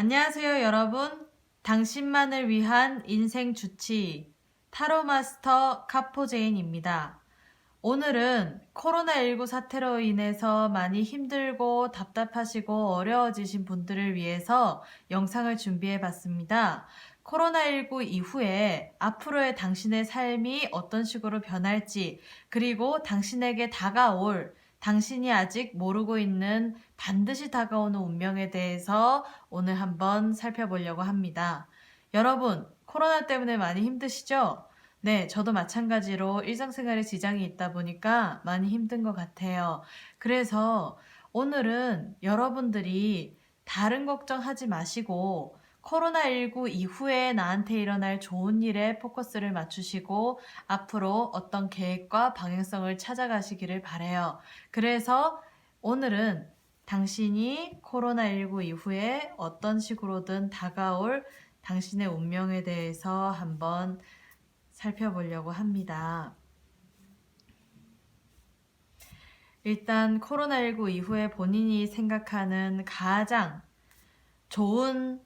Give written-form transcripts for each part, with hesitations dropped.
안녕하세요, 여러분. 당신만을 위한 인생 주치 타로 마스터 카포제인입니다. 오늘은 코로나19 사태로 인해서 많이 힘들고 답답하시고 어려워지신 분들을 위해서 영상을 준비해 봤습니다. 코로나19 이후에 앞으로의 당신의 삶이 어떤 식으로 변할지, 그리고 당신에게 다가올 당신이 아직 모르고 있는 반드시 다가오는 운명에 대해서 오늘 한번 살펴보려고 합니다. 여러분, 코로나 때문에 많이 힘드시죠? 네, 저도 마찬가지로 일상생활에 지장이 있다 보니까 많이 힘든 것 같아요. 그래서 오늘은 여러분들이 다른 걱정하지 마시고 코로나19 이후에 나한테 일어날 좋은 일에 포커스를 맞추시고 앞으로 어떤 계획과 방향성을 찾아가시기를 바라요. 그래서 오늘은 당신이 코로나19 이후에 어떤 식으로든 다가올 당신의 운명에 대해서 한번 살펴보려고 합니다. 일단 코로나19 이후에 본인이 생각하는 가장 좋은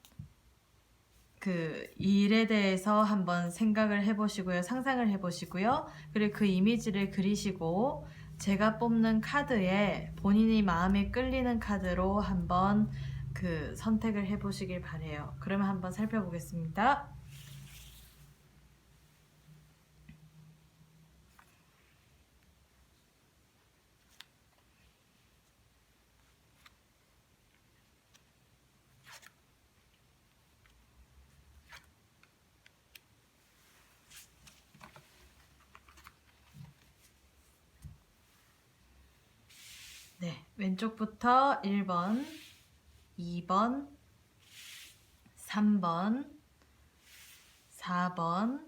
그 일에 대해서 한번 생각을 해보시고요. 상상을 해보시고요. 그리고 그 이미지를 그리시고 제가 뽑는 카드에 본인이 마음에 끌리는 카드로 한번 그 선택을 해보시길 바래요. 그러면 한번 살펴보겠습니다. 네, 왼쪽부터 1번, 2번, 3번, 4번,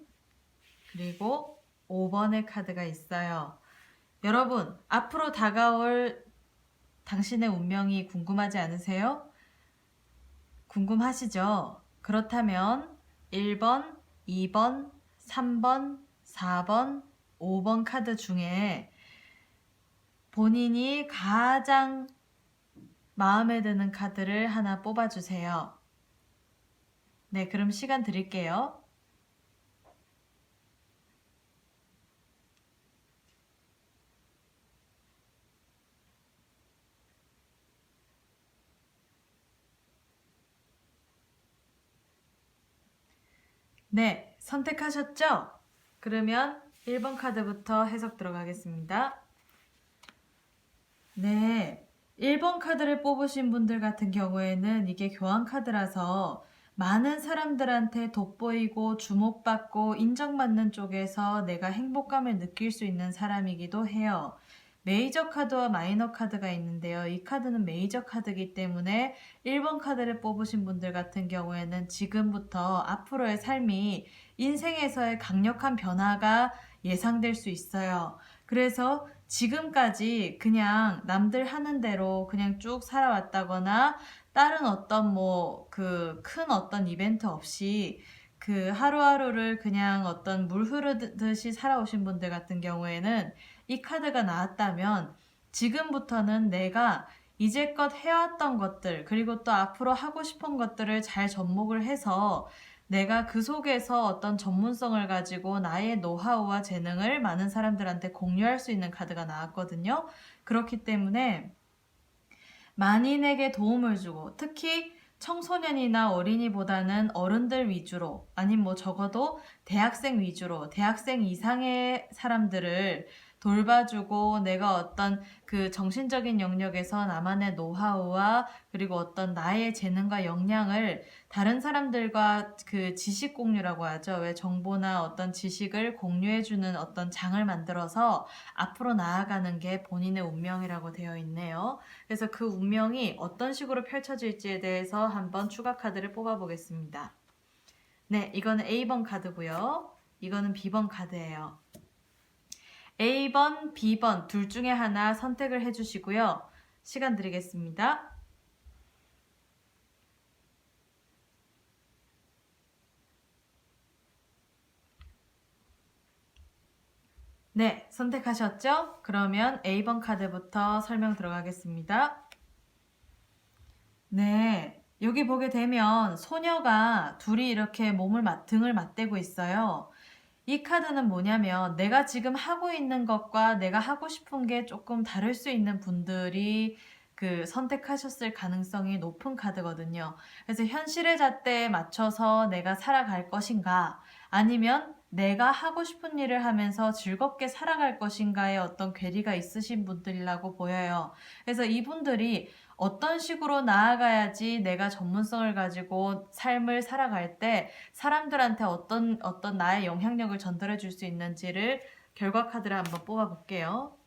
그리고 5번의 카드가 있어요. 여러분, 앞으로 다가올 당신의 운명이 궁금하지 않으세요? 궁금하시죠? 그렇다면 1번, 2번, 3번, 4번, 5번 카드 중에 본인이 가장 마음에 드는 카드를 하나 뽑아주세요. 네, 그럼 시간 드릴게요. 네, 선택하셨죠? 그러면 1번 카드부터 해석 들어가겠습니다. 네, 1번 카드를 뽑으신 분들 같은 경우에는 이게 교환 카드라서 많은 사람들한테 돋보이고 주목받고 인정받는 쪽에서 내가 행복감을 느낄 수 있는 사람이기도 해요. 메이저 카드와 마이너 카드가 있는데요. 이 카드는 메이저 카드이기 때문에 1번 카드를 뽑으신 분들 같은 경우에는 지금부터 앞으로의 삶이 인생에서의 강력한 변화가 예상될 수 있어요. 그래서 지금까지 그냥 남들 하는 대로 그냥 쭉 살아왔다거나 다른 어떤 뭐 그 큰 어떤 이벤트 없이 그 하루하루를 그냥 어떤 물 흐르듯이 살아오신 분들 같은 경우에는 이 카드가 나왔다면 지금부터는 내가 이제껏 해왔던 것들 그리고 또 앞으로 하고 싶은 것들을 잘 접목을 해서 내가 그 속에서 어떤 전문성을 가지고 나의 노하우와 재능을 많은 사람들한테 공유할 수 있는 카드가 나왔거든요. 그렇기 때문에 만인에게 도움을 주고 특히 청소년이나 어린이보다는 어른들 위주로 아니면 뭐 적어도 대학생 위주로 대학생 이상의 사람들을 돌봐주고 내가 어떤 그 정신적인 영역에서 나만의 노하우와 그리고 어떤 나의 재능과 역량을 다른 사람들과 그 지식 공유라고 하죠. 왜 정보나 어떤 지식을 공유해주는 어떤 장을 만들어서 앞으로 나아가는 게 본인의 운명이라고 되어 있네요. 그래서 그 운명이 어떤 식으로 펼쳐질지에 대해서 한번 추가 카드를 뽑아보겠습니다. 네, 이거는 A번 카드고요. 이거는 B번 카드예요. A번, B번 둘 중에 하나 선택을 해주시고요. 시간 드리겠습니다. 네, 선택하셨죠? 그러면 A번 카드부터 설명 들어가겠습니다. 네, 여기 보게 되면 소녀가 둘이 이렇게 등을 맞대고 있어요. 이 카드는 뭐냐면 내가 지금 하고 있는 것과 내가 하고 싶은 게 조금 다를 수 있는 분들이 선택하셨을 가능성이 높은 카드거든요. 그래서 현실의 잣대에 맞춰서 내가 살아갈 것인가, 아니면 내가 하고 싶은 일을 하면서 즐겁게 살아갈 것인가에 어떤 괴리가 있으신 분들이라고 보여요. 그래서 이분들이 어떤 식으로 나아가야지 내가 전문성을 가지고 삶을 살아갈 때 사람들한테 어떤 나의 영향력을 전달해 줄 수 있는지를 결과 카드를 한번 뽑아 볼게요.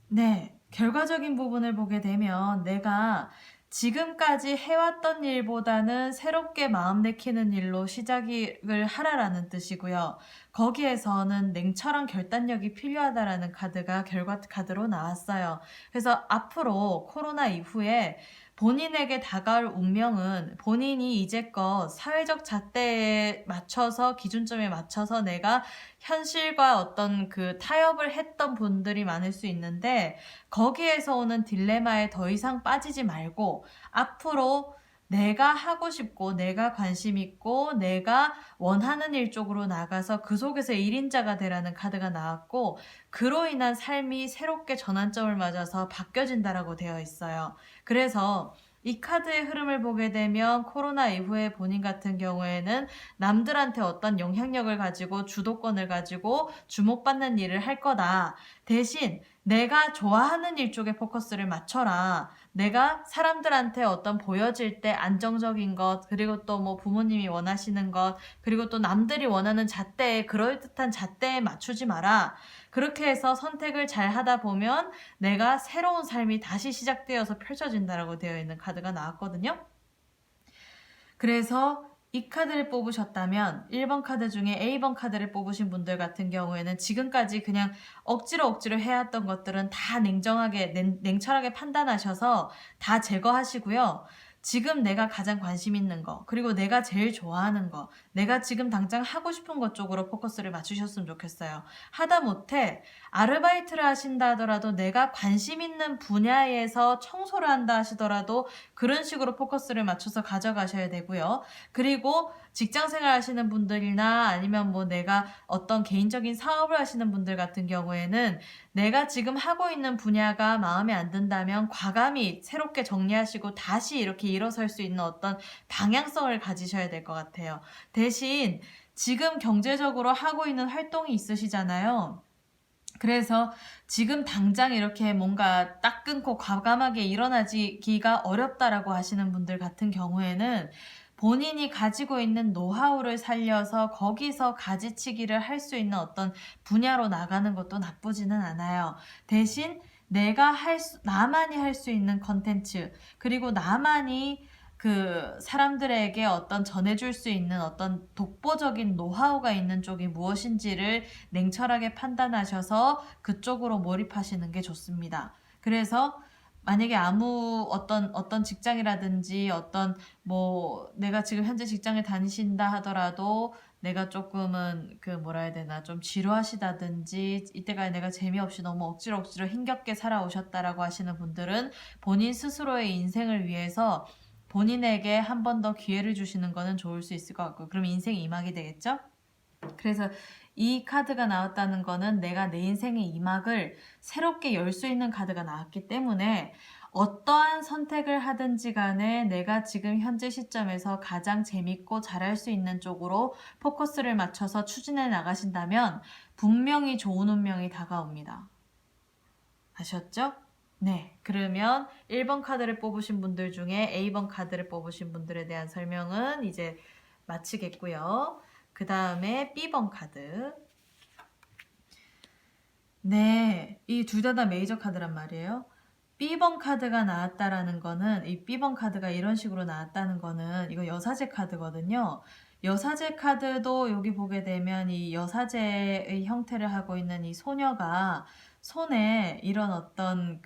네, 결과적인 부분을 보게 되면 내가 지금까지 해왔던 일보다는 새롭게 마음 내키는 일로 시작을 하라라는 뜻이고요. 거기에서는 냉철한 결단력이 필요하다라는 카드가 결과 카드로 나왔어요. 그래서 앞으로 코로나 이후에 본인에게 다가올 운명은 본인이 이제껏 사회적 잣대에 맞춰서 기준점에 맞춰서 내가 현실과 어떤 타협을 했던 분들이 많을 수 있는데, 거기에서 오는 딜레마에 더 이상 빠지지 말고 앞으로 내가 하고 싶고 내가 관심 있고 내가 원하는 일 쪽으로 나가서 그 속에서 1인자가 되라는 카드가 나왔고, 그로 인한 삶이 새롭게 전환점을 맞아서 바뀌어진다라고 되어 있어요. 그래서 이 카드의 흐름을 보게 되면 코로나 이후에 본인 같은 경우에는 남들한테 어떤 영향력을 가지고 주도권을 가지고 주목받는 일을 할 거다. 대신 내가 좋아하는 일 쪽에 포커스를 맞춰라. 내가 사람들한테 어떤 보여질 때 안정적인 것, 그리고 또 뭐 부모님이 원하시는 것, 그리고 또 남들이 원하는 잣대에, 그럴듯한 잣대에 맞추지 마라. 그렇게 해서 선택을 잘 하다 보면 내가 새로운 삶이 다시 시작되어서 펼쳐진다라고 되어 있는 카드가 나왔거든요. 그래서 이 카드를 뽑으셨다면 1번 카드 중에 A번 카드를 뽑으신 분들 같은 경우에는 지금까지 그냥 억지로 해왔던 것들은 다 냉철하게 판단하셔서 다 제거하시고요. 지금 내가 가장 관심 있는 거, 그리고 내가 제일 좋아하는 거, 내가 지금 당장 하고 싶은 것 쪽으로 포커스를 맞추셨으면 좋겠어요. 하다못해 아르바이트를 하신다 하더라도 내가 관심 있는 분야에서 청소를 한다 하시더라도 그런 식으로 포커스를 맞춰서 가져가셔야 되고요. 그리고 직장 생활 하시는 분들이나 아니면 뭐 내가 어떤 개인적인 사업을 하시는 분들 같은 경우에는 내가 지금 하고 있는 분야가 마음에 안 든다면 과감히 새롭게 정리하시고 다시 이렇게 일어설 수 있는 어떤 방향성을 가지셔야 될 것 같아요. 대신 지금 경제적으로 하고 있는 활동이 있으시잖아요. 그래서 지금 당장 이렇게 뭔가 딱 끊고 과감하게 일어나기가 어렵다라고 하시는 분들 같은 경우에는 본인이 가지고 있는 노하우를 살려서 거기서 가지치기를 할 수 있는 어떤 분야로 나가는 것도 나쁘지는 않아요. 대신 나만이 할 수 있는 컨텐츠, 그리고 나만이 사람들에게 어떤 전해줄 수 있는 어떤 독보적인 노하우가 있는 쪽이 무엇인지를 냉철하게 판단하셔서 그쪽으로 몰입하시는 게 좋습니다. 그래서 만약에 어떤 직장이라든지 내가 지금 현재 직장을 다니신다 하더라도 내가 조금은 뭐라 해야 되나, 좀 지루하시다든지 이때까지 내가 재미없이 너무 억지로 힘겹게 살아오셨다라고 하시는 분들은 본인 스스로의 인생을 위해서 본인에게 한 번 더 기회를 주시는 거는 좋을 수 있을 것 같고, 그럼 인생 2막이 되겠죠? 그래서 이 카드가 나왔다는 거는 내가 내 인생의 2막을 새롭게 열 수 있는 카드가 나왔기 때문에 어떠한 선택을 하든지 간에 내가 지금 현재 시점에서 가장 재밌고 잘할 수 있는 쪽으로 포커스를 맞춰서 추진해 나가신다면 분명히 좋은 운명이 다가옵니다. 아셨죠? 네, 그러면 1번 카드를 뽑으신 분들 중에 A번 카드를 뽑으신 분들에 대한 설명은 이제 마치겠고요. 그 다음에 B번 카드. 네, 이 둘 다 메이저 카드란 말이에요. B번 카드가 나왔다라는 거는, 이 B번 카드가 이런 식으로 나왔다는 거는 이거 여사제 카드거든요. 여사제 카드도 여기 보게 되면 이 여사제의 형태를 하고 있는 이 소녀가 손에 이런 어떤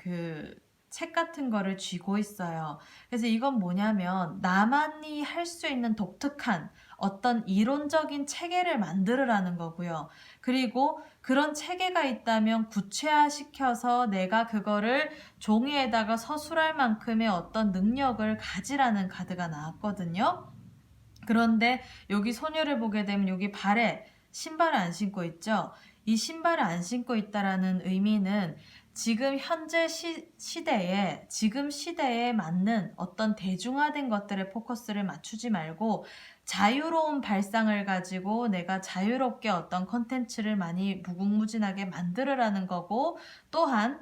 책 같은 거를 쥐고 있어요. 그래서 이건 뭐냐면 나만이 할 수 있는 독특한 어떤 이론적인 체계를 만들으라는 거고요. 그리고 그런 체계가 있다면 구체화시켜서 내가 그거를 종이에다가 서술할 만큼의 어떤 능력을 가지라는 카드가 나왔거든요. 그런데 여기 소녀를 보게 되면 여기 발에 신발을 안 신고 있죠. 이 신발을 안 신고 있다라는 의미는 지금 현재 시대에 지금 시대에 맞는 어떤 대중화된 것들에 포커스를 맞추지 말고 자유로운 발상을 가지고 내가 자유롭게 어떤 컨텐츠를 많이 무궁무진하게 만들으라는 거고, 또한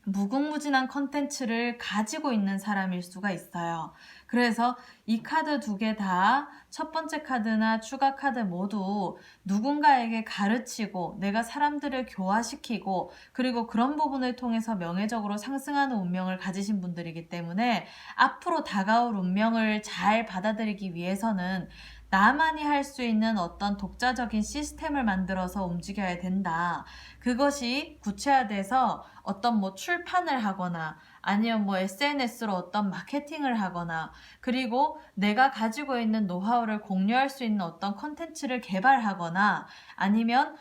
무궁무진한 컨텐츠를 가지고 있는 사람일 수가 있어요. 그래서 이 카드 두 개 다 첫 번째 카드나 추가 카드 모두 누군가에게 가르치고 내가 사람들을 교화시키고 그리고 그런 부분을 통해서 명예적으로 상승하는 운명을 가지신 분들이기 때문에 앞으로 다가올 운명을 잘 받아들이기 위해서는 나만이 할 수 있는 어떤 독자적인 시스템을 만들어서 움직여야 된다. 그것이 구체화돼서 어떤 뭐 출판을 하거나 아니면 뭐 SNS로 어떤 마케팅을 하거나 그리고 내가 가지고 있는 노하우를 공유할 수 있는 어떤 컨텐츠를 개발하거나 아니면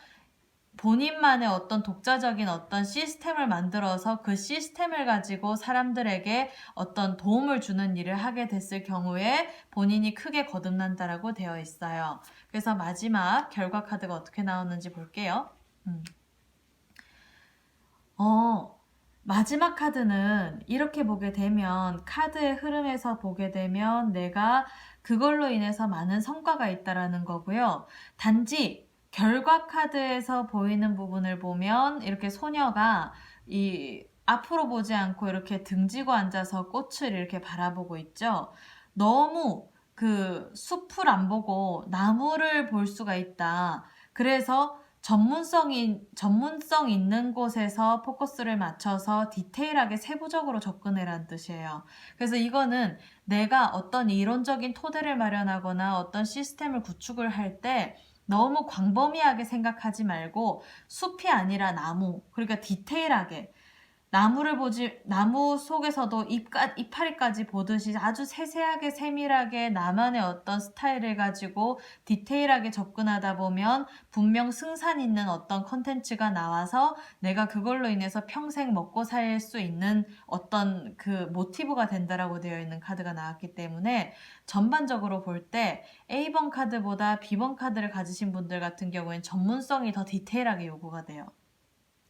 본인만의 어떤 독자적인 어떤 시스템을 만들어서 그 시스템을 가지고 사람들에게 어떤 도움을 주는 일을 하게 됐을 경우에 본인이 크게 거듭난다라고 되어 있어요. 그래서 마지막 결과 카드가 어떻게 나오는지 볼게요. 마지막 카드는 이렇게 보게 되면 카드의 흐름에서 보게 되면 내가 그걸로 인해서 많은 성과가 있다라는 거고요. 단지 결과 카드에서 보이는 부분을 보면 이렇게 소녀가 이 앞으로 보지 않고 이렇게 등지고 앉아서 꽃을 이렇게 바라보고 있죠. 너무 그 숲을 안 보고 나무를 볼 수가 있다. 그래서 전문성 있는 곳에서 포커스를 맞춰서 디테일하게 세부적으로 접근해라는 뜻이에요. 그래서 이거는 내가 어떤 이론적인 토대를 마련하거나 어떤 시스템을 구축을 할 때 너무 광범위하게 생각하지 말고 숲이 아니라 나무, 그러니까 디테일하게 나무 속에서도 이파리까지 보듯이 아주 세세하게 세밀하게 나만의 어떤 스타일을 가지고 디테일하게 접근하다 보면 분명 승산 있는 어떤 컨텐츠가 나와서 내가 그걸로 인해서 평생 먹고 살 수 있는 어떤 그 모티브가 된다라고 되어 있는 카드가 나왔기 때문에 전반적으로 볼 때 A번 카드보다 B번 카드를 가지신 분들 같은 경우엔 전문성이 더 디테일하게 요구가 돼요.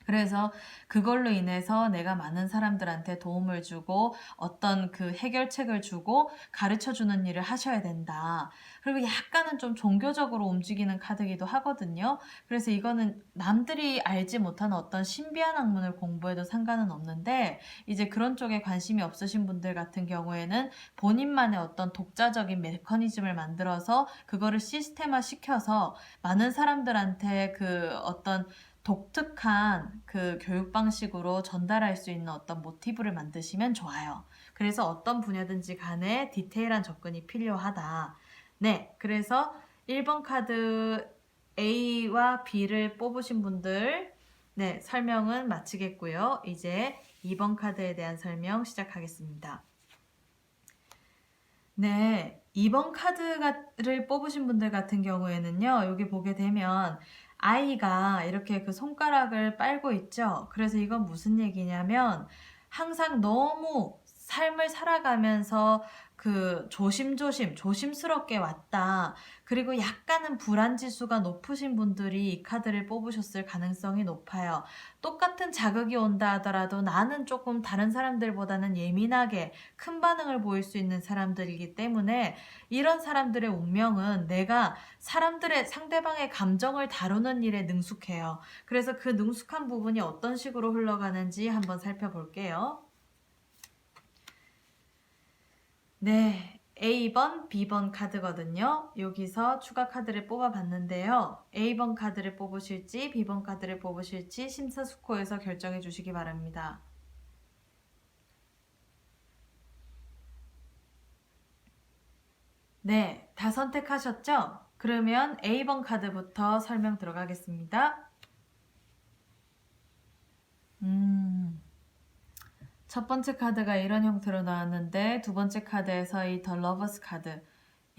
그래서 그걸로 인해서 내가 많은 사람들한테 도움을 주고 어떤 그 해결책을 주고 가르쳐 주는 일을 하셔야 된다. 그리고 약간은 좀 종교적으로 움직이는 카드기도 하거든요. 그래서 이거는 남들이 알지 못하는 어떤 신비한 학문을 공부해도 상관은 없는데 이제 그런 쪽에 관심이 없으신 분들 같은 경우에는 본인만의 어떤 독자적인 메커니즘을 만들어서 그거를 시스템화 시켜서 많은 사람들한테 그 어떤 독특한 그 교육 방식으로 전달할 수 있는 어떤 모티브를 만드시면 좋아요. 그래서 어떤 분야든지 간에 디테일한 접근이 필요하다. 네, 그래서 1번 카드 A와 B를 뽑으신 분들, 네, 설명은 마치겠고요. 이제 2번 카드에 대한 설명 시작하겠습니다. 네, 2번 카드를 뽑으신 분들 같은 경우에는요, 여기 보게 되면 아이가 이렇게 그 손가락을 빨고 있죠. 그래서 이건 무슨 얘기냐면 항상 너무 삶을 살아가면서 그 조심스럽게 왔다. 그리고 약간은 불안 지수가 높으신 분들이 이 카드를 뽑으셨을 가능성이 높아요. 똑같은 자극이 온다 하더라도 나는 조금 다른 사람들보다는 예민하게 큰 반응을 보일 수 있는 사람들이기 때문에 이런 사람들의 운명은 내가 상대방의 감정을 다루는 일에 능숙해요. 그래서 그 능숙한 부분이 어떤 식으로 흘러가는지 한번 살펴볼게요. 네, A번, B번 카드거든요. 여기서 추가 카드를 뽑아봤는데요. A번 카드를 뽑으실지 B번 카드를 뽑으실지 심사숙고해서 결정해 주시기 바랍니다. 네, 다 선택하셨죠? 그러면 A번 카드부터 설명 들어가겠습니다. 첫 번째 카드가 이런 형태로 나왔는데 두 번째 카드에서 이 더 러버스 카드,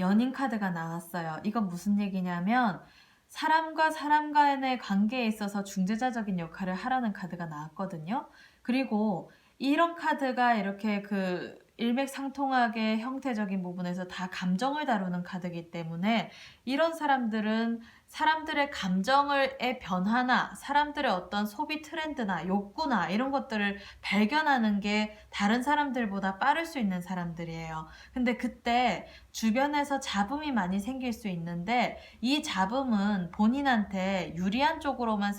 연인 카드가 나왔어요. 이건 무슨 얘기냐면 사람과 사람 간의 관계에 있어서 중재자적인 역할을 하라는 카드가 나왔거든요. 그리고 이런 카드가 이렇게 그 일맥상통하게 형태적인 부분에서 다 감정을 다루는 카드이기 때문에 이런 사람들은 사람들의 감정의 변화나 사람들의 어떤 소비 트렌드나 욕구나 이런 것들을 발견하는 게 다른 사람들보다 빠를 수 있는 사람들이에요. 근데 그때 주변에서 잡음이 많이 생길 수 있는데 이 잡음은 본인한테 유리한 쪽으로만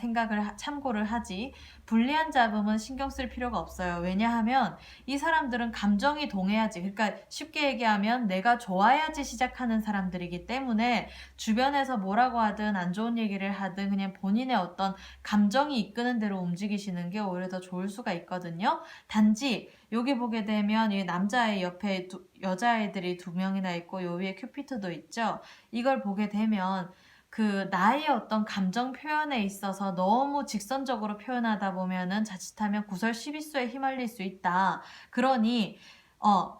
참고를 하지 불리한 잡음은 신경 쓸 필요가 없어요. 왜냐하면 이 사람들은 감정이 동해야지, 그러니까 쉽게 얘기하면 내가 좋아야지 시작하는 사람들이기 때문에 주변에서 뭐라고 하든 안 좋은 얘기를 하든 그냥 본인의 어떤 감정이 이끄는 대로 움직이시는 게 오히려 더 좋을 수가 있거든요. 단지 여기 보게 되면 이 남자아이 옆에 여자아이들이 2명이나 있고 요 위에 큐피트도 있죠. 이걸 보게 되면 그 나의 어떤 감정 표현에 있어서 너무 직선적으로 표현하다 보면은 자칫하면 구설시비수에 휘말릴 수 있다. 그러니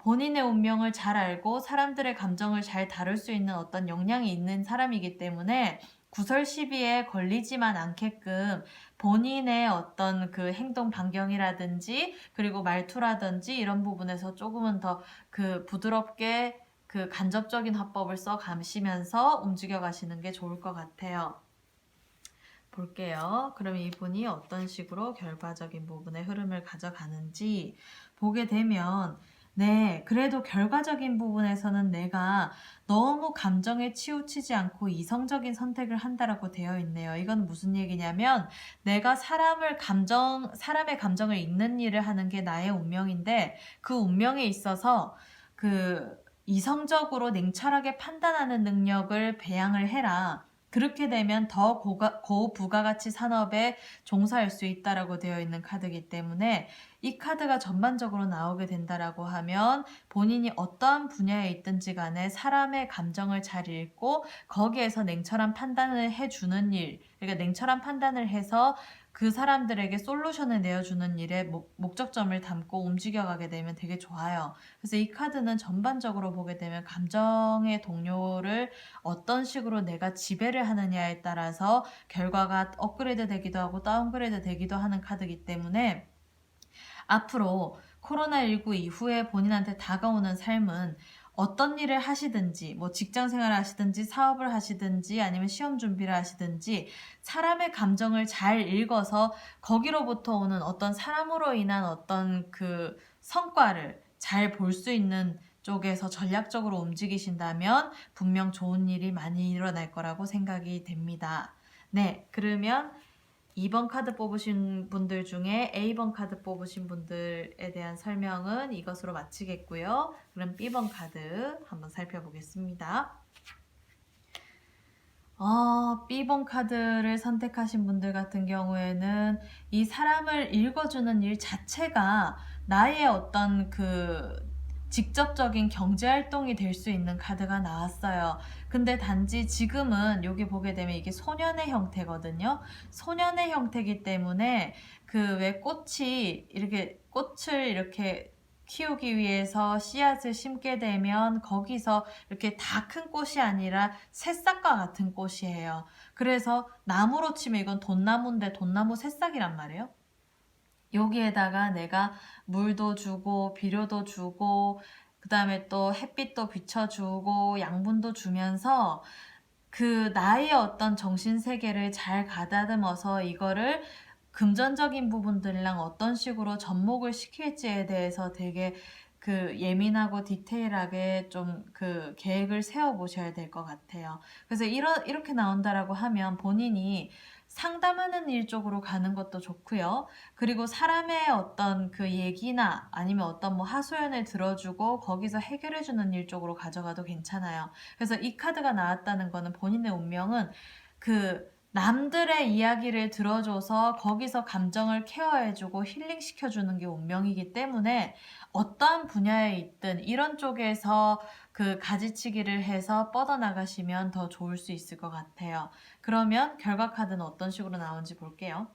본인의 운명을 잘 알고 사람들의 감정을 잘 다룰 수 있는 어떤 역량이 있는 사람이기 때문에 구설시비에 걸리지만 않게끔 본인의 어떤 그 행동 반경이라든지 그리고 말투라든지 이런 부분에서 조금은 더 그 부드럽게 그 간접적인 화법을 써 가시면서 움직여 가시는 게 좋을 것 같아요. 볼게요. 그럼 이분이 어떤 식으로 결과적인 부분의 흐름을 가져가는지 보게 되면 네, 그래도 결과적인 부분에서는 내가 너무 감정에 치우치지 않고 이성적인 선택을 한다라고 되어 있네요. 이건 무슨 얘기냐면 내가 사람의 감정을 읽는 일을 하는 게 나의 운명인데 그 운명에 있어서 그 이성적으로 냉철하게 판단하는 능력을 배양을 해라. 그렇게 되면 더 고부가가치 산업에 종사할 수 있다라고 되어 있는 카드이기 때문에 이 카드가 전반적으로 나오게 된다라고 하면 본인이 어떠한 분야에 있든지 간에 사람의 감정을 잘 읽고 거기에서 냉철한 판단을 해주는 일, 그러니까 냉철한 판단을 해서 그 사람들에게 솔루션을 내어주는 일에 목적점을 담고 움직여가게 되면 되게 좋아요. 그래서 이 카드는 전반적으로 보게 되면 감정의 동요를 어떤 식으로 내가 지배를 하느냐에 따라서 결과가 업그레이드 되기도 하고 다운그레이드 되기도 하는 카드이기 때문에 앞으로 코로나19 이후에 본인한테 다가오는 삶은 어떤 일을 하시든지 뭐 직장 생활을 하시든지 사업을 하시든지 아니면 시험 준비를 하시든지 사람의 감정을 잘 읽어서 거기로부터 오는 어떤 사람으로 인한 어떤 그 성과를 잘 볼 수 있는 쪽에서 전략적으로 움직이신다면 분명 좋은 일이 많이 일어날 거라고 생각이 됩니다. 네, 그러면 2번 카드 뽑으신 분들 중에 A번 카드 뽑으신 분들에 대한 설명은 이것으로 마치겠고요. 그럼 B번 카드 한번 살펴보겠습니다. B번 카드를 선택하신 분들 같은 경우에는 이 사람을 읽어주는 일 자체가 나의 어떤 그 직접적인 경제활동이 될 수 있는 카드가 나왔어요. 근데 단지 지금은 여기 보게 되면 이게 소년의 형태거든요. 소년의 형태이기 때문에 그 왜 꽃을 이렇게 키우기 위해서 씨앗을 심게 되면 거기서 이렇게 다 큰 꽃이 아니라 새싹과 같은 꽃이에요. 그래서 나무로 치면 이건 돈나무인데 돈나무 새싹이란 말이에요. 여기에다가 내가 물도 주고 비료도 주고 그 다음에 또 햇빛도 비춰주고 양분도 주면서 그 나의 어떤 정신세계를 잘 가다듬어서 이거를 금전적인 부분들이랑 어떤 식으로 접목을 시킬지에 대해서 되게 그 예민하고 디테일하게 좀 그 계획을 세워보셔야 될 것 같아요. 그래서 이렇게 나온다라고 하면 본인이 상담하는 일 쪽으로 가는 것도 좋고요. 그리고 사람의 어떤 그 얘기나 아니면 어떤 뭐 하소연을 들어주고 거기서 해결해주는 일 쪽으로 가져가도 괜찮아요. 그래서 이 카드가 나왔다는 거는 본인의 운명은 그 남들의 이야기를 들어줘서 거기서 감정을 케어해주고 힐링시켜주는 게 운명이기 때문에 어떠한 분야에 있든 이런 쪽에서 그 가지치기를 해서 뻗어나가시면 더 좋을 수 있을 것 같아요. 그러면 결과 카드는 어떤 식으로 나오는지 볼게요.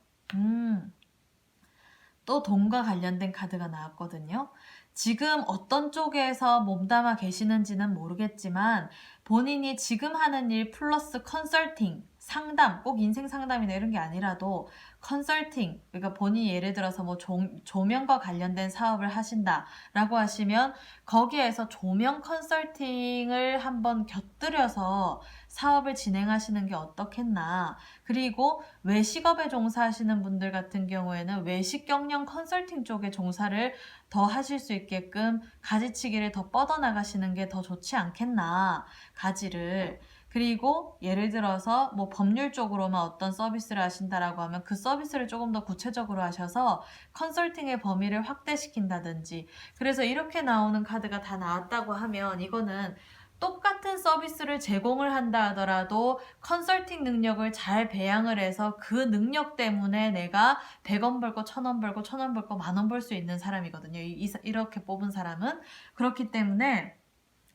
또 돈과 관련된 카드가 나왔거든요. 지금 어떤 쪽에서 몸담아 계시는지는 모르겠지만 본인이 지금 하는 일 플러스 컨설팅, 상담, 꼭 인생 상담이나 이런 게 아니라도 컨설팅, 그러니까 본인이 예를 들어서 뭐 조명과 관련된 사업을 하신다라고 하시면 거기에서 조명 컨설팅을 한번 곁들여서 사업을 진행하시는 게 어떻겠나. 그리고 외식업에 종사하시는 분들 같은 경우에는 외식 경영 컨설팅 쪽에 종사를 더 하실 수 있게끔 가지치기를 더 뻗어나가시는 게 더 좋지 않겠나, 가지를. 그리고 예를 들어서 뭐 법률 쪽으로만 어떤 서비스를 하신다라고 하면 그 서비스를 조금 더 구체적으로 하셔서 컨설팅의 범위를 확대시킨다든지. 그래서 이렇게 나오는 카드가 다 나왔다고 하면 이거는 똑같은 서비스를 제공을 한다 하더라도 컨설팅 능력을 잘 배양을 해서 그 능력 때문에 내가 100원 벌고 1000원 벌고 1000원 벌고 10,000원 벌 수 있는 사람이거든요. 이렇게 뽑은 사람은. 그렇기 때문에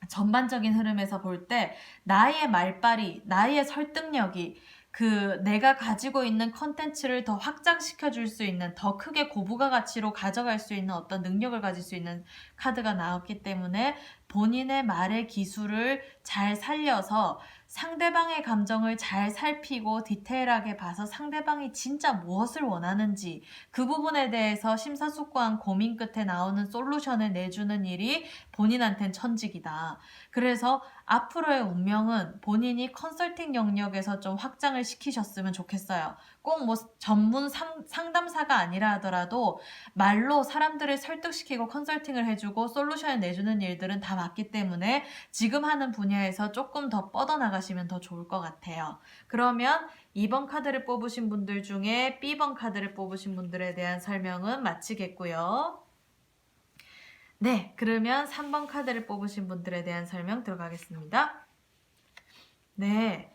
전반적인 흐름에서 볼 때 나의 말빨이, 나의 설득력이 내가 가지고 있는 컨텐츠를 더 확장시켜 줄 수 있는, 더 크게 고부가 가치로 가져갈 수 있는 어떤 능력을 가질 수 있는 카드가 나왔기 때문에 본인의 말의 기술을 잘 살려서 상대방의 감정을 잘 살피고 디테일하게 봐서 상대방이 진짜 무엇을 원하는지 그 부분에 대해서 심사숙고한 고민 끝에 나오는 솔루션을 내주는 일이 본인한텐 천직이다. 그래서 앞으로의 운명은 본인이 컨설팅 영역에서 좀 확장을 시키셨으면 좋겠어요. 꼭 뭐 전문 상담사가 아니라 하더라도 말로 사람들을 설득시키고 컨설팅을 해주고 솔루션을 내주는 일들은 다 맞기 때문에 지금 하는 분야에서 조금 더 뻗어나가시면 더 좋을 것 같아요. 그러면 2번 카드를 뽑으신 분들 중에 B번 카드를 뽑으신 분들에 대한 설명은 마치겠고요. 네, 그러면 3번 카드를 뽑으신 분들에 대한 설명 들어가겠습니다. 네,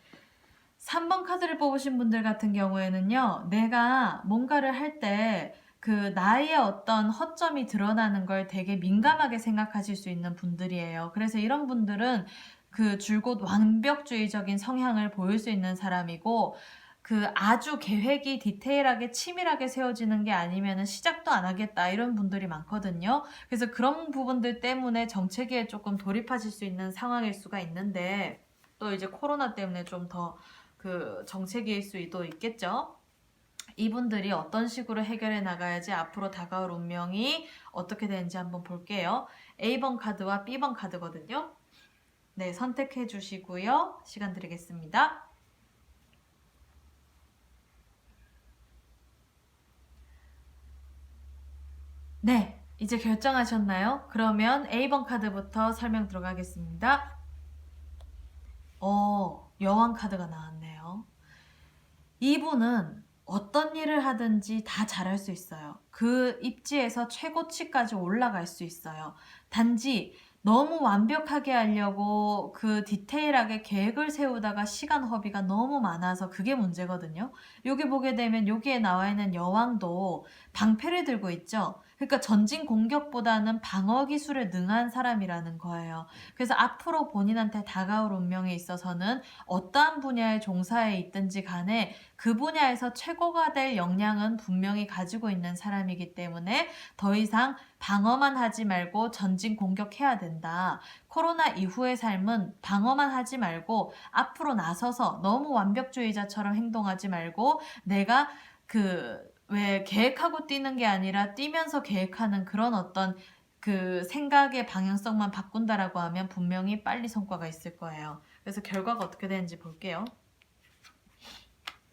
3번 카드를 뽑으신 분들 같은 경우에는요, 내가 뭔가를 할 때 나의 어떤 허점이 드러나는 걸 되게 민감하게 생각하실 수 있는 분들이에요. 그래서 이런 분들은 줄곧 완벽주의적인 성향을 보일 수 있는 사람이고, 아주 계획이 디테일하게 치밀하게 세워지는 게 아니면은 시작도 안 하겠다 이런 분들이 많거든요. 그래서 그런 부분들 때문에 정체기에 조금 돌입하실 수 있는 상황일 수가 있는데, 또 이제 코로나 때문에 좀 더 정체기일 수도 있겠죠. 이분들이 어떤 식으로 해결해 나가야지 앞으로 다가올 운명이 어떻게 되는지 한번 볼게요. A번 카드와 B번 카드거든요. 네, 선택해 주시고요. 시간 드리겠습니다. 네, 이제 결정하셨나요? 그러면 A번 카드부터 설명 들어가겠습니다. 여왕 카드가 나왔네요. 이분은 어떤 일을 하든지 다 잘할 수 있어요. 그 입지에서 최고치까지 올라갈 수 있어요. 단지 너무 완벽하게 하려고 디테일하게 계획을 세우다가 시간 허비가 너무 많아서 그게 문제거든요. 여기 보게 되면 여기에 나와 있는 여왕도 방패를 들고 있죠. 그러니까 전진 공격보다는 방어 기술에 능한 사람이라는 거예요. 그래서 앞으로 본인한테 다가올 운명에 있어서는 어떠한 분야에 종사해 있든지 간에 그 분야에서 최고가 될 역량은 분명히 가지고 있는 사람이기 때문에 더 이상 방어만 하지 말고 전진 공격해야 된다. 코로나 이후의 삶은 방어만 하지 말고 앞으로 나서서 너무 완벽주의자처럼 행동하지 말고 내가 왜 계획하고 뛰는 게 아니라 뛰면서 계획하는 그런 어떤 생각의 방향성만 바꾼다라고 하면 분명히 빨리 성과가 있을 거예요. 그래서 결과가 어떻게 되는지 볼게요.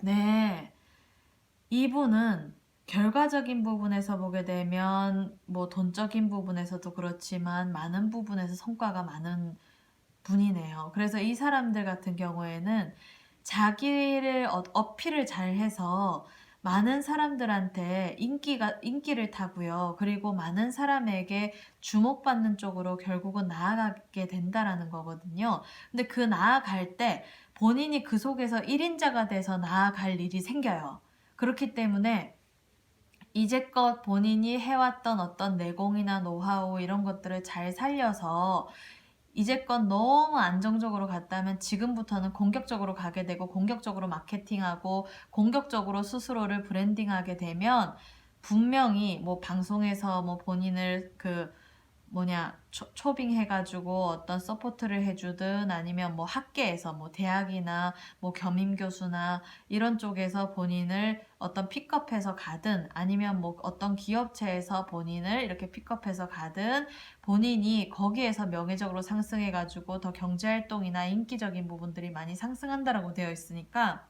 네. 이분은 결과적인 부분에서 보게 되면 뭐 돈적인 부분에서도 그렇지만 많은 부분에서 성과가 많은 분이네요. 그래서 이 사람들 같은 경우에는 자기를 어필을 잘 해서 많은 사람들한테 인기를 타고요. 그리고 많은 사람에게 주목받는 쪽으로 결국은 나아가게 된다라는 거거든요. 근데 나아갈 때 본인이 그 속에서 1인자가 돼서 나아갈 일이 생겨요. 그렇기 때문에 이제껏 본인이 해왔던 어떤 내공이나 노하우 이런 것들을 잘 살려서 이제껏 너무 안정적으로 갔다면 지금부터는 공격적으로 가게 되고 공격적으로 마케팅하고 공격적으로 스스로를 브랜딩하게 되면 분명히 뭐 방송에서 뭐 본인을 초빙 해가지고 어떤 서포트를 해주든 아니면 뭐 학계에서 뭐 대학이나 뭐 겸임교수나 이런 쪽에서 본인을 어떤 픽업해서 가든 아니면 뭐 어떤 기업체에서 본인을 이렇게 픽업해서 가든 본인이 거기에서 명예적으로 상승해가지고 더 경제활동이나 인기적인 부분들이 많이 상승한다라고 되어 있으니까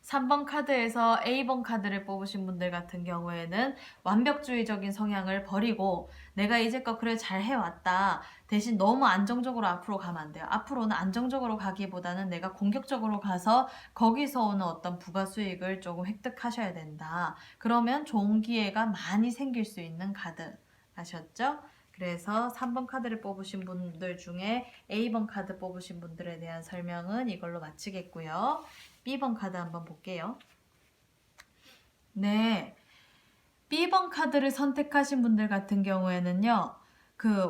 3번 카드에서 A번 카드를 뽑으신 분들 같은 경우에는 완벽주의적인 성향을 버리고 내가 이제껏 그래 잘 해왔다. 대신 너무 안정적으로 앞으로 가면 안 돼요. 앞으로는 안정적으로 가기보다는 내가 공격적으로 가서 거기서 오는 어떤 부가 수익을 조금 획득하셔야 된다. 그러면 좋은 기회가 많이 생길 수 있는 카드. 아셨죠? 그래서 3번 카드를 뽑으신 분들 중에 A번 카드 뽑으신 분들에 대한 설명은 이걸로 마치겠고요. B번 카드 한번 볼게요. 네. B번 카드를 선택하신 분들 같은 경우에는요.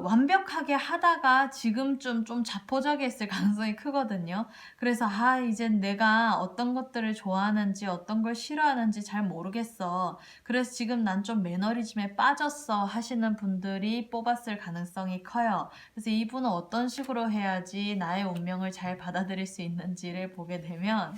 완벽하게 하다가 지금쯤 좀 자포자기했을 가능성이 크거든요. 그래서 이젠 내가 어떤 것들을 좋아하는지 어떤 걸 싫어하는지 잘 모르겠어. 그래서 지금 난 좀 매너리즘에 빠졌어 하시는 분들이 뽑았을 가능성이 커요. 그래서 이분은 어떤 식으로 해야지 나의 운명을 잘 받아들일 수 있는지를 보게 되면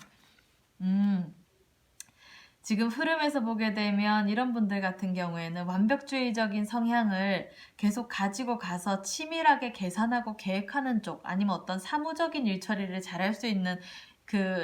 지금 흐름에서 보게 되면 이런 분들 같은 경우에는 완벽주의적인 성향을 계속 가지고 가서 치밀하게 계산하고 계획하는 쪽 아니면 어떤 사무적인 일 처리를 잘할 수 있는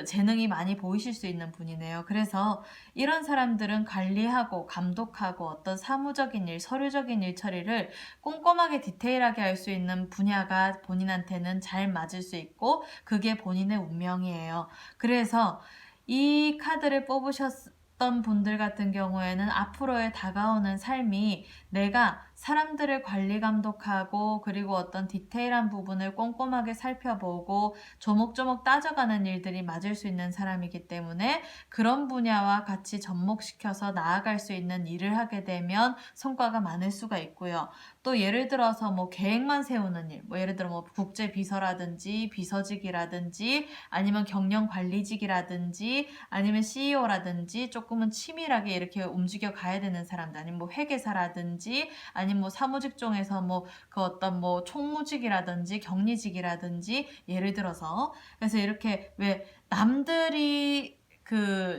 재능이 많이 보이실 수 있는 분이네요. 그래서 이런 사람들은 관리하고 감독하고 어떤 사무적인 일, 서류적인 일 처리를 꼼꼼하게 디테일하게 할 수 있는 분야가 본인한테는 잘 맞을 수 있고 그게 본인의 운명이에요. 그래서 이 카드를 뽑으셨던 분들 같은 경우에는 앞으로의 다가오는 삶이 내가 사람들을 관리 감독하고 그리고 어떤 디테일한 부분을 꼼꼼하게 살펴보고 조목조목 따져가는 일들이 맞을 수 있는 사람이기 때문에 그런 분야와 같이 접목시켜서 나아갈 수 있는 일을 하게 되면 성과가 많을 수가 있고요. 또 예를 들어서 뭐 계획만 세우는 일, 뭐 예를 들어 뭐 국제 비서라든지 비서직이라든지 아니면 경영 관리직이라든지 아니면 CEO라든지 조금은 치밀하게 이렇게 움직여 가야 되는 사람들 아니면 뭐 회계사라든지 아니면 뭐 사무직종에서 뭐 어떤 뭐 총무직이라든지 격리직이라든지 예를 들어서 그래서 이렇게 왜 남들이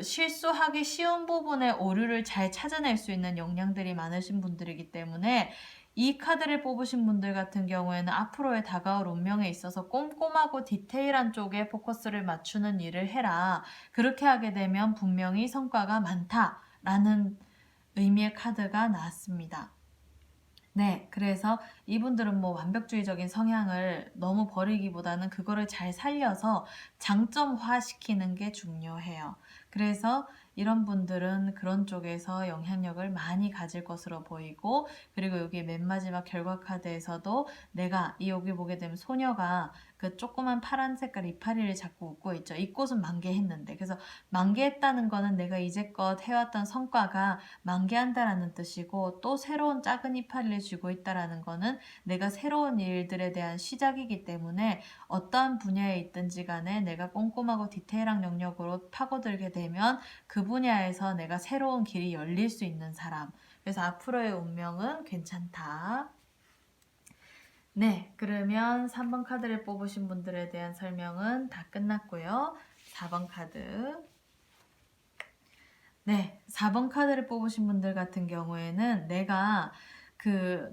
실수하기 쉬운 부분의 오류를 잘 찾아낼 수 있는 역량들이 많으신 분들이기 때문에 이 카드를 뽑으신 분들 같은 경우에는 앞으로의 다가올 운명에 있어서 꼼꼼하고 디테일한 쪽에 포커스를 맞추는 일을 해라. 그렇게 하게 되면 분명히 성과가 많다라는 의미의 카드가 나왔습니다. 네, 그래서 이분들은 뭐 완벽주의적인 성향을 너무 버리기보다는 그거를 잘 살려서 장점화시키는 게 중요해요. 그래서 이런 분들은 그런 쪽에서 영향력을 많이 가질 것으로 보이고 그리고 여기 맨 마지막 결과 카드에서도 내가 여기 보게 되면 소녀가 그 조그만 파란 색깔 이파리를 자꾸 웃고 있죠. 이 꽃은 만개했는데 그래서 만개했다는 거는 내가 이제껏 해왔던 성과가 만개한다라는 뜻이고 또 새로운 작은 이파리를 쥐고 있다라는 거는 내가 새로운 일들에 대한 시작이기 때문에 어떠한 분야에 있든지 간에 내가 꼼꼼하고 디테일한 영역으로 파고들게 되면 그 분야에서 내가 새로운 길이 열릴 수 있는 사람. 그래서 앞으로의 운명은 괜찮다. 네, 그러면 3번 카드를 뽑으신 분들에 대한 설명은 다 끝났고요. 4번 카드. 네, 4번 카드를 뽑으신 분들 같은 경우에는 내가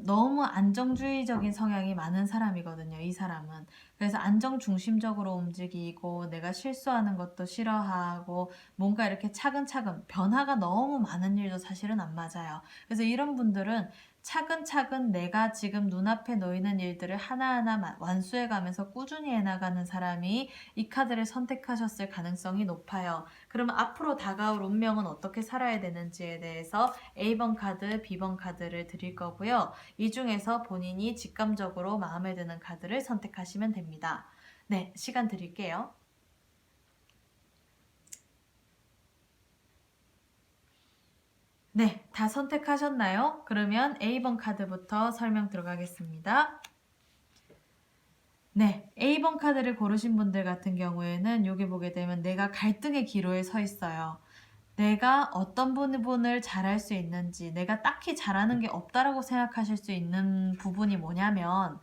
너무 안정주의적인 성향이 많은 사람이거든요, 이 사람은. 그래서 안정 중심적으로 움직이고 내가 실수하는 것도 싫어하고 뭔가 이렇게 차근차근 변화가 너무 많은 일도 사실은 안 맞아요. 그래서 이런 분들은 차근차근 내가 지금 눈앞에 놓이는 일들을 하나하나 완수해 가면서 꾸준히 해나가는 사람이 이 카드를 선택하셨을 가능성이 높아요. 그러면 앞으로 다가올 운명은 어떻게 살아야 되는지에 대해서 A번 카드, B번 카드를 드릴 거고요. 이 중에서 본인이 직감적으로 마음에 드는 카드를 선택하시면 됩니다. 네, 시간 드릴게요. 네, 다 선택하셨나요? 그러면 A번 카드부터 설명 들어가겠습니다. 네, A번 카드를 고르신 분들 같은 경우에는 여기 보게 되면 내가 갈등의 기로에 서 있어요. 내가 어떤 부분을 잘할 수 있는지, 내가 딱히 잘하는 게 없다라고 생각하실 수 있는 부분이 뭐냐면,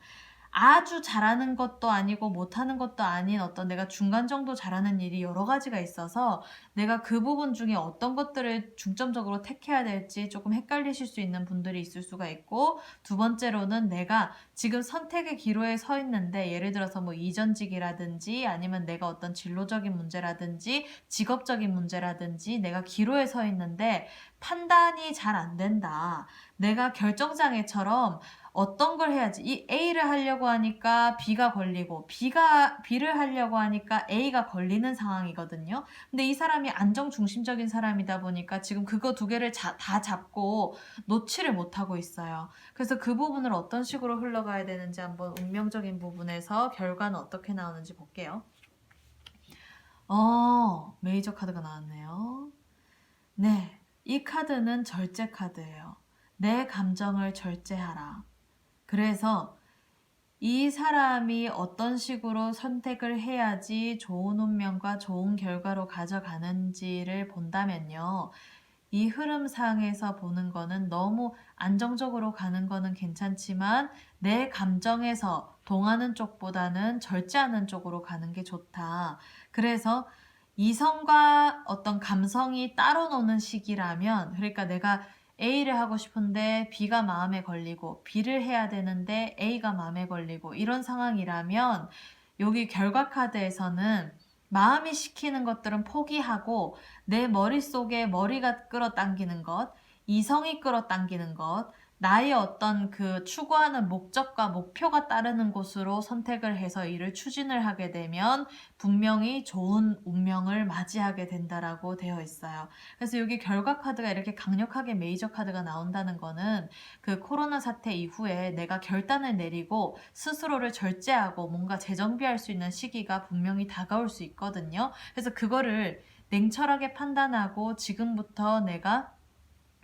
아주 잘하는 것도 아니고 못하는 것도 아닌 어떤 내가 중간 정도 잘하는 일이 여러 가지가 있어서 내가 그 부분 중에 어떤 것들을 중점적으로 택해야 될지 조금 헷갈리실 수 있는 분들이 있을 수가 있고, 두 번째로는 내가 지금 선택의 기로에 서 있는데, 예를 들어서 뭐 이전직이라든지 아니면 내가 어떤 진로적인 문제라든지 직업적인 문제라든지 내가 기로에 서 있는데 판단이 잘 안 된다. 내가 결정장애처럼 어떤 걸 해야지, 이 A를 하려고 하니까 B가 걸리고 B를 하려고 하니까 A가 걸리는 상황이거든요. 근데 이 사람이 안정중심적인 사람이다 보니까 지금 그거 두 개를 다 잡고 놓지를 못하고 있어요. 그래서 그 부분을 어떤 식으로 흘러가야 되는지 한번 운명적인 부분에서 결과는 어떻게 나오는지 볼게요. 메이저 카드가 나왔네요. 네, 이 카드는 절제 카드예요. 내 감정을 절제하라. 그래서 이 사람이 어떤 식으로 선택을 해야지 좋은 운명과 좋은 결과로 가져가는지를 본다면요. 이 흐름상에서 보는 거는 너무 안정적으로 가는 거는 괜찮지만 내 감정에서 동하는 쪽보다는 절제하는 쪽으로 가는 게 좋다. 그래서 이성과 어떤 감성이 따로 노는 시기라면, 그러니까 내가 A를 하고 싶은데 B가 마음에 걸리고 B를 해야 되는데 A가 마음에 걸리고 이런 상황이라면, 여기 결과 카드에서는 마음이 시키는 것들은 포기하고 내 머릿속에 머리가 끌어당기는 것, 이성이 끌어당기는 것, 나의 어떤 그 추구하는 목적과 목표가 따르는 곳으로 선택을 해서 일을 추진을 하게 되면 분명히 좋은 운명을 맞이하게 된다라고 되어 있어요. 그래서 여기 결과 카드가 이렇게 강력하게 메이저 카드가 나온다는 거는 그 코로나 사태 이후에 내가 결단을 내리고 스스로를 절제하고 뭔가 재정비할 수 있는 시기가 분명히 다가올 수 있거든요. 그래서 그거를 냉철하게 판단하고 지금부터 내가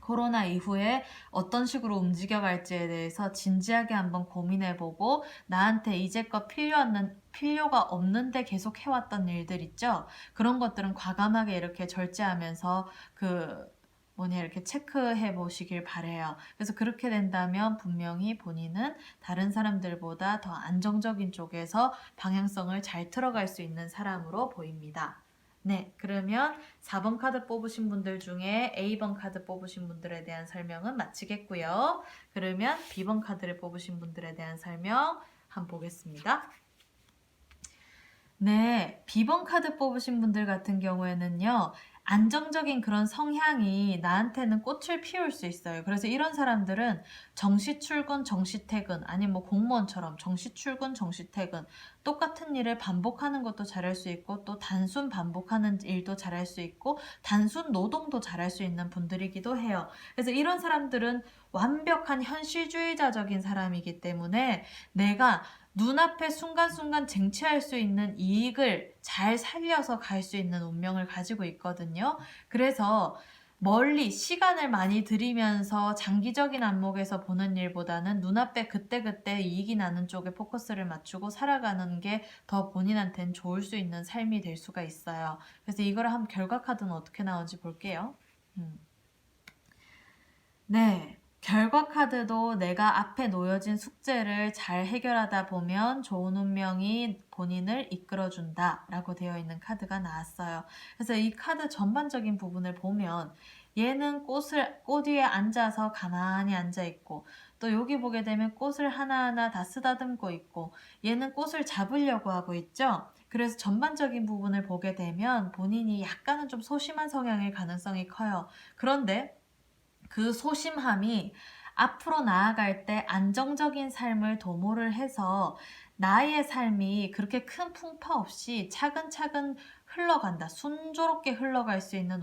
코로나 이후에 어떤 식으로 움직여갈지에 대해서 진지하게 한번 고민해보고, 나한테 이제껏 필요가 없는데 계속 해왔던 일들 있죠? 그런 것들은 과감하게 이렇게 절제하면서 이렇게 체크해 보시길 바래요. 그래서 그렇게 된다면 분명히 본인은 다른 사람들보다 더 안정적인 쪽에서 방향성을 잘 틀어갈 수 있는 사람으로 보입니다. 네, 그러면 4번 카드 뽑으신 분들 중에 A번 카드 뽑으신 분들에 대한 설명은 마치겠고요. 그러면 B번 카드를 뽑으신 분들에 대한 설명 한번 보겠습니다. 네, B번 카드 뽑으신 분들 같은 경우에는요, 안정적인 그런 성향이 나한테는 꽃을 피울 수 있어요. 그래서 이런 사람들은 정시 출근, 정시 퇴근, 아니면 뭐 공무원처럼 정시 출근, 정시 퇴근, 똑같은 일을 반복하는 것도 잘할 수 있고, 또 단순 반복하는 일도 잘할 수 있고, 단순 노동도 잘할 수 있는 분들이기도 해요. 그래서 이런 사람들은 완벽한 현실주의자적인 사람이기 때문에 내가 눈앞에 순간순간 쟁취할 수 있는 이익을 잘 살려서 갈 수 있는 운명을 가지고 있거든요. 그래서 멀리 시간을 많이 들이면서 장기적인 안목에서 보는 일보다는 눈앞에 그때그때 이익이 나는 쪽에 포커스를 맞추고 살아가는 게 더 본인한테는 좋을 수 있는 삶이 될 수가 있어요. 그래서 이걸 한번 결과 카드는 어떻게 나오는지 볼게요. 네. 결과 카드도 내가 앞에 놓여진 숙제를 잘 해결하다 보면 좋은 운명이 본인을 이끌어준다 라고 되어 있는 카드가 나왔어요. 그래서 이 카드 전반적인 부분을 보면 얘는 꽃 위에 앉아서 가만히 앉아 있고, 또 여기 보게 되면 꽃을 하나하나 다 쓰다듬고 있고, 얘는 꽃을 잡으려고 하고 있죠. 그래서 전반적인 부분을 보게 되면 본인이 약간은 좀 소심한 성향일 가능성이 커요. 그런데 그 소심함이 앞으로 나아갈 때 안정적인 삶을 도모를 해서 나의 삶이 그렇게 큰 풍파 없이 차근차근 흘러간다. 순조롭게 흘러갈 수 있는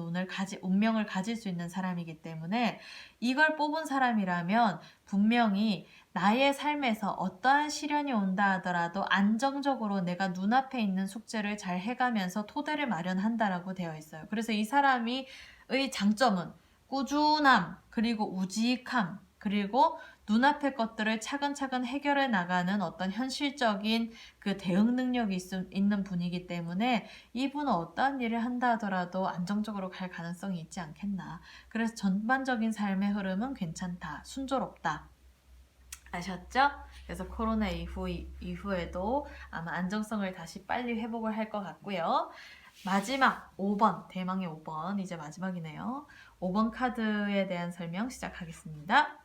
운명을 가질 수 있는 사람이기 때문에, 이걸 뽑은 사람이라면 분명히 나의 삶에서 어떠한 시련이 온다 하더라도 안정적으로 내가 눈앞에 있는 숙제를 잘 해가면서 토대를 마련한다라고 되어 있어요. 그래서 이 사람의 장점은 꾸준함, 그리고 우직함, 그리고 눈앞의 것들을 차근차근 해결해 나가는 어떤 현실적인 그 대응 능력이 있는 분이기 때문에 이분은 어떠한 일을 한다 하더라도 안정적으로 갈 가능성이 있지 않겠나. 그래서 전반적인 삶의 흐름은 괜찮다. 순조롭다. 아셨죠? 그래서 코로나 이후에도 아마 안정성을 다시 빨리 회복을 할 것 같고요. 마지막 5번, 대망의 5번, 이제 마지막이네요. 5번 카드에 대한 설명 시작하겠습니다.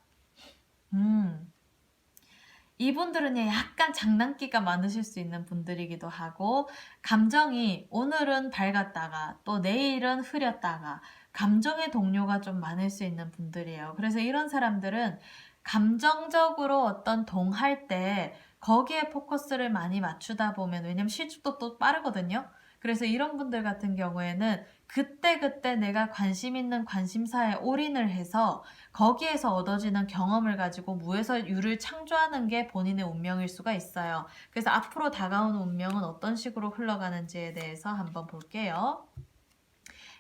이분들은 약간 장난기가 많으실 수 있는 분들이기도 하고, 감정이 오늘은 밝았다가 또 내일은 흐렸다가 감정의 동요가 좀 많을 수 있는 분들이에요. 그래서 이런 사람들은 감정적으로 어떤 동할 때 거기에 포커스를 많이 맞추다 보면, 왜냐면 실축도 또 빠르거든요. 그래서 이런 분들 같은 경우에는 그때그때 내가 관심 있는 관심사에 올인을 해서 거기에서 얻어지는 경험을 가지고 무에서 유를 창조하는 게 본인의 운명일 수가 있어요. 그래서 앞으로 다가오는 운명은 어떤 식으로 흘러가는지에 대해서 한번 볼게요.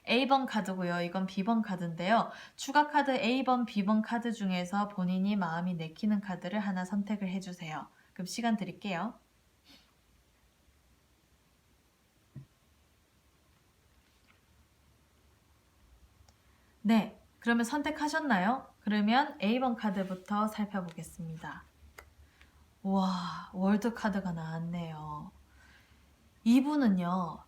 A번 카드고요. 이건 B번 카드인데요. 추가 카드 A번, B번 카드 중에서 본인이 마음이 내키는 카드를 하나 선택을 해주세요. 그럼 시간 드릴게요. 네, 그러면 선택하셨나요? 그러면 A번 카드부터 살펴보겠습니다. 와, 월드 카드가 나왔네요. 이분은요,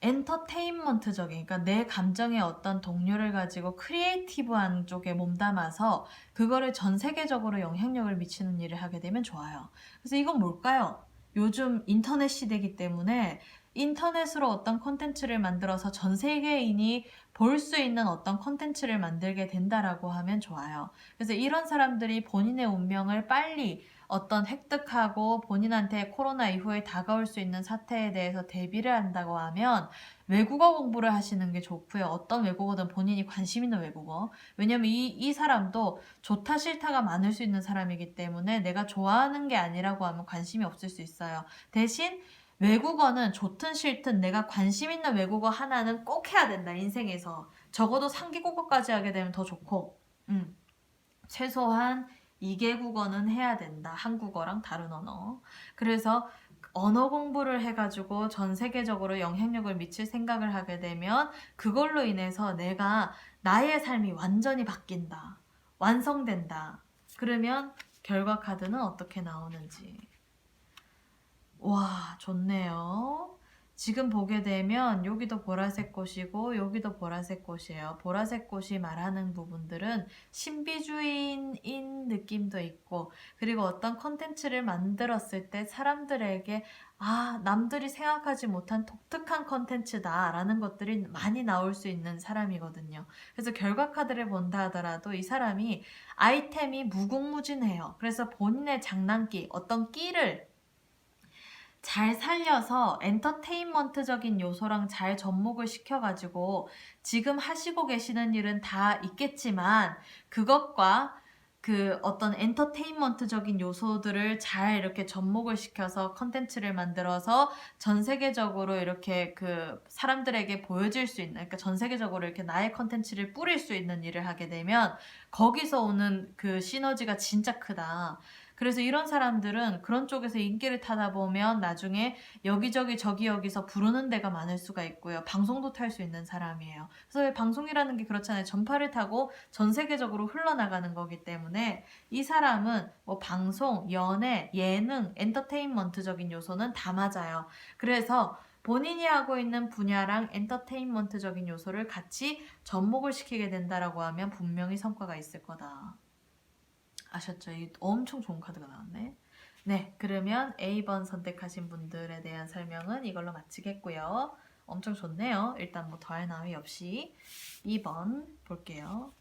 엔터테인먼트적인, 그러니까 내 감정의 어떤 동료를 가지고 크리에이티브한 쪽에 몸담아서 그거를 전 세계적으로 영향력을 미치는 일을 하게 되면 좋아요. 그래서 이건 뭘까요? 요즘 인터넷 시대이기 때문에 인터넷으로 어떤 콘텐츠를 만들어서 전 세계인이 볼 수 있는 어떤 콘텐츠를 만들게 된다라고 하면 좋아요. 그래서 이런 사람들이 본인의 운명을 빨리 어떤 획득하고 본인한테 코로나 이후에 다가올 수 있는 사태에 대해서 대비를 한다고 하면 외국어 공부를 하시는 게 좋고요. 어떤 외국어든 본인이 관심 있는 외국어. 왜냐면 이 사람도 좋다 싫다가 많을 수 있는 사람이기 때문에 내가 좋아하는 게 아니라고 하면 관심이 없을 수 있어요. 대신 외국어는 좋든 싫든 내가 관심 있는 외국어 하나는 꼭 해야 된다, 인생에서. 적어도 3개국어까지 하게 되면 더 좋고, 최소한 2개국어는 해야 된다. 한국어랑 다른 언어. 그래서 언어 공부를 해가지고 전 세계적으로 영향력을 미칠 생각을 하게 되면 그걸로 인해서 내가 나의 삶이 완전히 바뀐다. 완성된다. 그러면 결과 카드는 어떻게 나오는지. 와, 좋네요. 지금 보게 되면 여기도 보라색 꽃이고 여기도 보라색 꽃이에요. 보라색 꽃이 말하는 부분들은 신비주의인 느낌도 있고, 그리고 어떤 컨텐츠를 만들었을 때 사람들에게 남들이 생각하지 못한 독특한 컨텐츠다 라는 것들이 많이 나올 수 있는 사람이거든요. 그래서 결과 카드를 본다 하더라도 이 사람이 아이템이 무궁무진해요. 그래서 본인의 장난기, 어떤 끼를 잘 살려서 엔터테인먼트적인 요소랑 잘 접목을 시켜가지고 지금 하시고 계시는 일은 다 있겠지만 그것과 그 어떤 엔터테인먼트적인 요소들을 잘 이렇게 접목을 시켜서 컨텐츠를 만들어서 전 세계적으로 이렇게 그 사람들에게 보여질 수 있는, 그러니까 전 세계적으로 이렇게 나의 컨텐츠를 뿌릴 수 있는 일을 하게 되면 거기서 오는 그 시너지가 진짜 크다. 그래서 이런 사람들은 그런 쪽에서 인기를 타다 보면 나중에 여기저기 저기 여기서 부르는 데가 많을 수가 있고요. 방송도 탈 수 있는 사람이에요. 그래서 방송이라는 게 그렇잖아요. 전파를 타고 전 세계적으로 흘러나가는 거기 때문에 이 사람은 뭐 방송, 연애, 예능, 엔터테인먼트적인 요소는 다 맞아요. 그래서 본인이 하고 있는 분야랑 엔터테인먼트적인 요소를 같이 접목을 시키게 된다라고 하면 분명히 성과가 있을 거다. 아셨죠? 이 엄청 좋은 카드가 나왔네. 네, 그러면 A번 선택하신 분들에 대한 설명은 이걸로 마치겠고요. 엄청 좋네요. 일단 뭐 더할 나위 없이 2번 볼게요.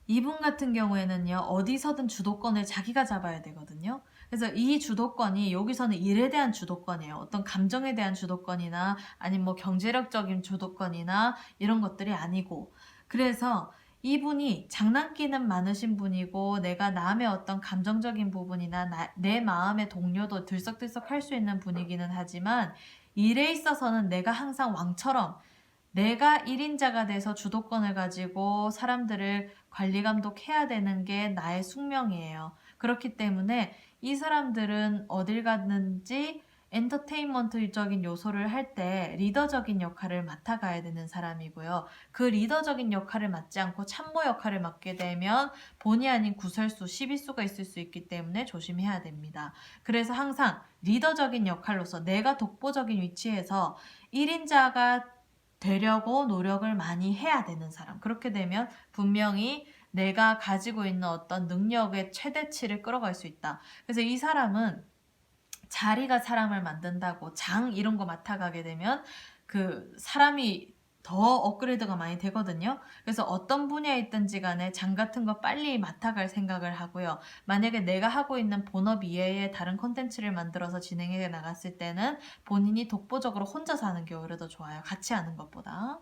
이분 같은 경우에는요, 어디서든 주도권을 자기가 잡아야 되거든요. 그래서 이 주도권이 여기서는 일에 대한 주도권이에요. 어떤 감정에 대한 주도권이나 아니면 뭐 경제력적인 주도권이나 이런 것들이 아니고, 그래서 이분이 장난기는 많으신 분이고 내가 남의 어떤 감정적인 부분이나 내 마음의 동료도 들썩들썩 할 수 있는 분이기는 하지만 일에 있어서는 내가 항상 왕처럼 내가 1인자가 돼서 주도권을 가지고 사람들을 관리 감독해야 되는 게 나의 숙명이에요. 그렇기 때문에 이 사람들은 어딜 갔는지 엔터테인먼트적인 요소를 할 때 리더적인 역할을 맡아가야 되는 사람이고요. 그 리더적인 역할을 맡지 않고 참모 역할을 맡게 되면 본의 아닌 구설수, 시비수가 있을 수 있기 때문에 조심해야 됩니다. 그래서 항상 리더적인 역할로서 내가 독보적인 위치에서 1인자가 되려고 노력을 많이 해야 되는 사람. 그렇게 되면 분명히 내가 가지고 있는 어떤 능력의 최대치를 끌어갈 수 있다. 그래서 이 사람은 자리가 사람을 만든다고 장 이런 거 맡아가게 되면 그 사람이 더 업그레이드가 많이 되거든요. 그래서 어떤 분야에 있든지 간에 장 같은 거 빨리 맡아갈 생각을 하고요. 만약에 내가 하고 있는 본업 이외에 다른 콘텐츠를 만들어서 진행해 나갔을 때는 본인이 독보적으로 혼자서 하는 게 오히려 더 좋아요. 같이 하는 것보다.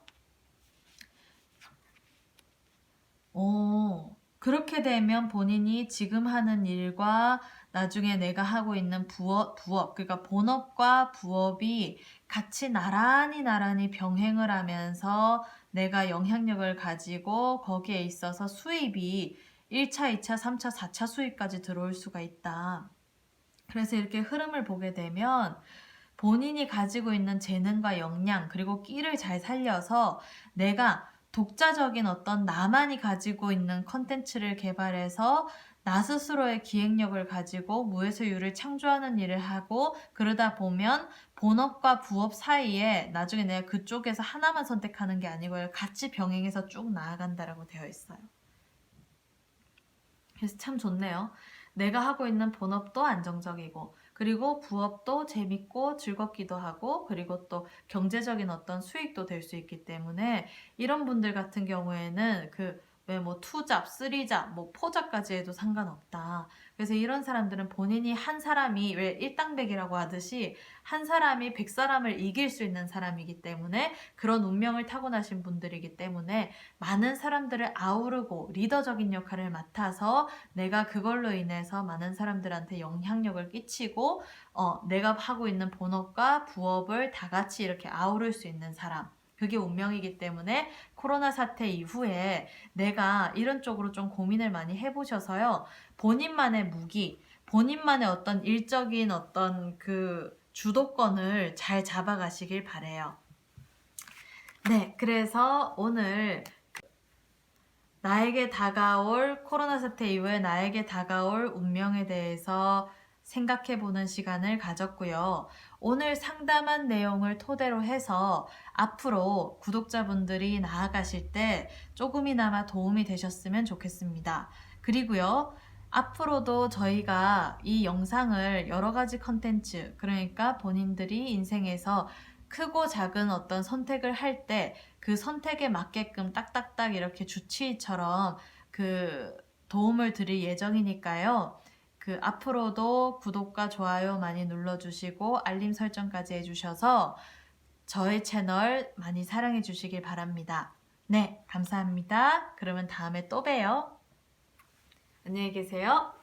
그렇게 되면 본인이 지금 하는 일과 나중에 내가 하고 있는 부업, 그러니까 본업과 부업이 같이 나란히 병행을 하면서 내가 영향력을 가지고 거기에 있어서 수입이 1차, 2차, 3차, 4차 수입까지 들어올 수가 있다. 그래서 이렇게 흐름을 보게 되면 본인이 가지고 있는 재능과 역량 그리고 끼를 잘 살려서 내가 독자적인 어떤 나만이 가지고 있는 컨텐츠를 개발해서 나 스스로의 기획력을 가지고 무에서유를 창조하는 일을 하고 그러다 보면 본업과 부업 사이에 나중에 내가 그쪽에서 하나만 선택하는 게 아니고요. 같이 병행해서 쭉 나아간다라고 되어 있어요. 그래서 참 좋네요. 내가 하고 있는 본업도 안정적이고 그리고 부업도 재밌고 즐겁기도 하고 그리고 또 경제적인 어떤 수익도 될 수 있기 때문에 이런 분들 같은 경우에는 그 왜 뭐 투잡, 쓰리잡, 뭐 포잡까지 해도 상관없다. 그래서 이런 사람들은 본인이 한 사람이 왜 일당백이라고 하듯이 한 사람이 100사람을 이길 수 있는 사람이기 때문에 그런 운명을 타고나신 분들이기 때문에 많은 사람들을 아우르고 리더적인 역할을 맡아서 내가 그걸로 인해서 많은 사람들한테 영향력을 끼치고 내가 하고 있는 본업과 부업을 다 같이 이렇게 아우를 수 있는 사람. 그게 운명이기 때문에 코로나 사태 이후에 내가 이런 쪽으로 좀 고민을 많이 해보셔서요. 본인만의 무기, 본인만의 어떤 일적인 어떤 그 주도권을 잘 잡아가시길 바래요. 네, 그래서 오늘 나에게 다가올 코로나 사태 이후에 나에게 다가올 운명에 대해서 생각해보는 시간을 가졌고요. 오늘 상담한 내용을 토대로 해서 앞으로 구독자분들이 나아가실 때 조금이나마 도움이 되셨으면 좋겠습니다. 그리고요. 앞으로도 저희가 이 영상을 여러 가지 컨텐츠, 그러니까 본인들이 인생에서 크고 작은 어떤 선택을 할 때 그 선택에 맞게끔 딱딱딱 이렇게 주치의처럼 그 도움을 드릴 예정이니까요. 그 앞으로도 구독과 좋아요 많이 눌러주시고 알림 설정까지 해주셔서 저의 채널 많이 사랑해 주시길 바랍니다. 네, 감사합니다. 그러면 다음에 또 봬요. 안녕히 계세요.